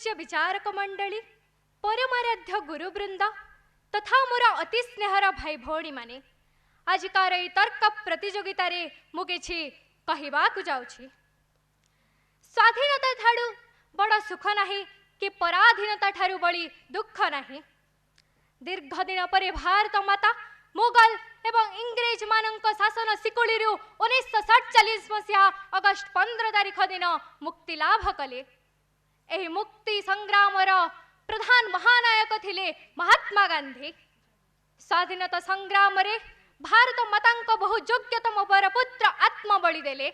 पूज्य विचारक मंडली परमाराध्य गुरुवृंद तथा मोर अति स्नेहर भाई भौणी माने आजिकार ए तर्क प्रतियोगिता रे मु किछि कहिबाकु जाउछि। स्वाधीनता ठाडू बड़ सुख नाही कि पराधीनता ठारू बड़ी दुख नाही। दीर्घ दिन पर भारत माता मुगल एवं इंग्रेज मानक शासन शिकुड़ी 1947 मसीहा अगस्ट 15 तारिख दिन मुक्ति लाभ कले। एही मुक्ति संग्राम प्रधान महानायक थिले महात्मा गांधी। स्वाधीनता संग्राम रे भारत माता बहु योग्यतम वरपुत्र आत्मबलि देले।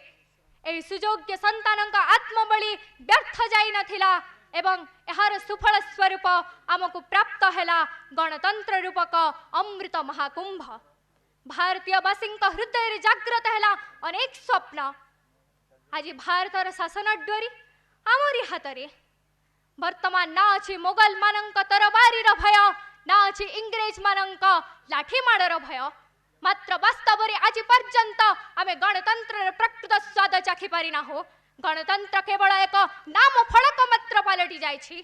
एही सुयोग्य संतान आत्मबलि व्यर्थ जाई नथिला एवं एहार सुफल स्वरूप आमको प्राप्त हैला गणतंत्र रूपक अमृत महाकुंभ। भारतीय वासी हृदय जागृत हैला अनेक स्वप्न। आज भारतर शासन डोरी आमरी हाथ वर्तमान ना अच्छी मोगल मानक तरबारी भय ना अच्छी इंग्रेज मानक लाठीमाड़र भय। मात्र वास्तव में आज पर्यंत आमे गणतंत्र प्रकृत स्वाद चाखी पारि ना हो। गणतंत्र केवल एक नाम फलक मात्र पलटि जाइछि।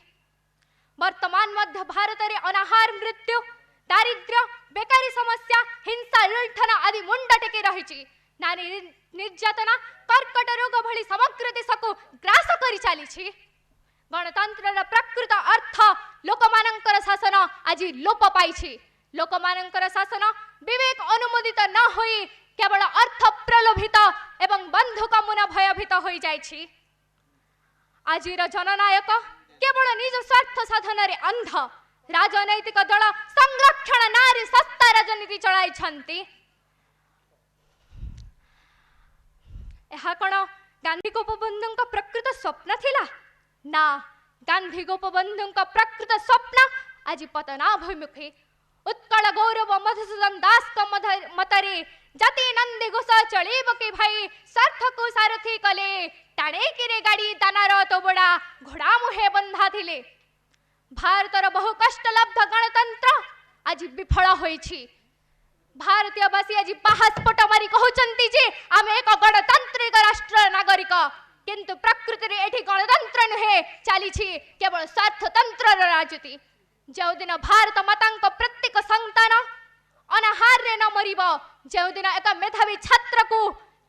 वर्तमान मध्य भारत में अनाहार मृत्यु दारिद्र्य बेकारी समस्या हिंसा लुंठन आदि मुंड टेकी रही। नारी निर्यातना कर्कट रोग भली समग्र देश को ग्रास करि चली। गणतंत्र प्रकृत अर्थ लोकमानंकर शासन आज लोप पाई। लोकमानंकर शासन विवेक अनुमोदित न होई केवल अर्थ प्रलोभित एवं बंधुक मुना भयभीत हो जाइछि। आजिर जननायक केवल निज स्वार्थ साधन रे अंध। राजनैतिक दल संरक्षण नारी सस्ता राजनीति चलाई छंती। एहा कोन गांधी गोपबंधु प्रकृत स्वप्न थिला ना। गांधी गोपबंधु प्रकृत स्वप्न आज पतनाभिमुखी। उत्कल गौरव मधुसूदन दास मतरे जाति नंदी घोष चलेब के भाई स्वार्थ को सारथी कले टाणे किरे गाड़ी दानार तोबड़ा घोड़ा मुहे बंधा थिले। भारतर बहु कष्ट लब्ध गणतंत्र आज विफल होइछि। भारतीय वासी आज पाहास्फोट मारी कहउचंती जे आमे एक गणतांत्रिक राष्ट्र नागरिक किंतु प्रकृति रे एठी गणतंत्र नुहे चलीछि केवल स्वार्थतंत्र राजनीति। जो दिन भारत माता प्रत्येक संतान अनाहार रे न मरिब, जो दिन एक मेधावी छात्र को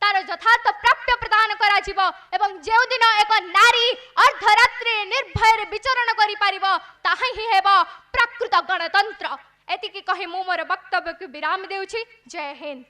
तार यथार्थ प्राप्य प्रदान करा जीव एवं जो दिन एक नारी अर्धरात्रि निर्भय विचरण करि पारिब ताहा ही हेब प्रकृत गणतंत्र। एतिकी कहि मु मोर वक्तव्य को विराम देउछि। जय हिंद।